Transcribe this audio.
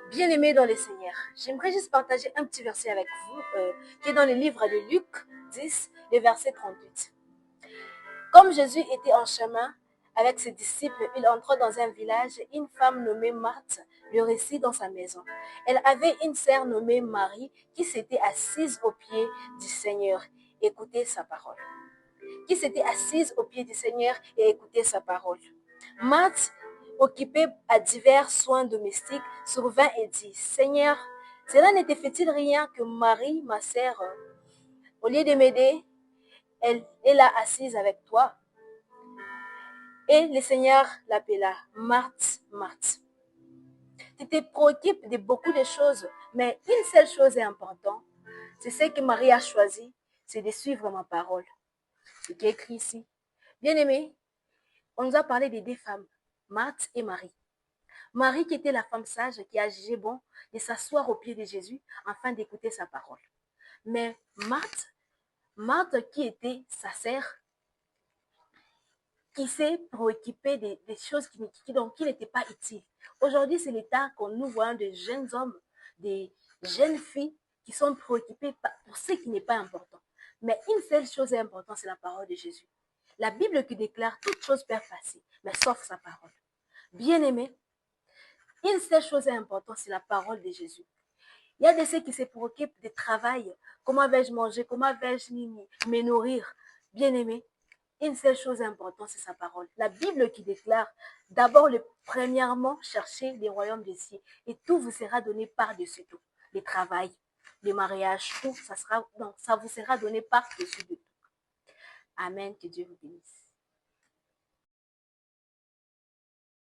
Bien-aimés dans le Seigneur, j'aimerais juste partager un petit verset avec vous qui est dans le livre de Luc 10, le verset 38. Comme Jésus était en chemin avec ses disciples, il entra dans un village et une femme nommée Marthe le reçut dans sa maison. Elle avait une sœur nommée Marie qui s'était assise aux pieds du Seigneur et écoutait sa parole. Et écoutait sa parole. Marthe, occupée à divers soins domestiques, survint et dit, Seigneur, cela ne te fait-il rien que Marie, ma sœur, au lieu de m'aider, elle est là assise avec toi? Et le Seigneur l'appela, Marthe, Marthe. Tu te préoccupes de beaucoup de choses, mais une seule chose est importante. C'est ce que Marie a choisi, c'est de suivre ma parole. Ce qui est écrit ici. Bien-aimé, on nous a parlé des deux femmes, Marthe et Marie. Marie qui était la femme sage qui a jugé bon de s'asseoir aux pieds de Jésus afin d'écouter sa parole. Mais Marthe qui était sa sœur, qui s'est préoccupée des choses qui n'étaient pas utiles. Aujourd'hui, c'est l'état qu'on nous voit des jeunes hommes, des jeunes filles qui sont préoccupées pour ce qui n'est pas important. Mais une seule chose est importante, c'est la parole de Jésus. La Bible qui déclare toute chose peut passer, mais sauf sa parole. Bien-aimé, une seule chose est importante, c'est la parole de Jésus. Il y a de ceux qui se préoccupent du travail. Comment vais-je manger? Comment vais-je me nourrir? Bien-aimé, une seule chose importante, c'est sa parole. La Bible qui déclare d'abord, premièrement, cherchez les royaumes des cieux et tout vous sera donné par-dessus tout. Le travail, le mariage, tout, ça vous sera donné par-dessus de tout. Amen, que Dieu vous bénisse.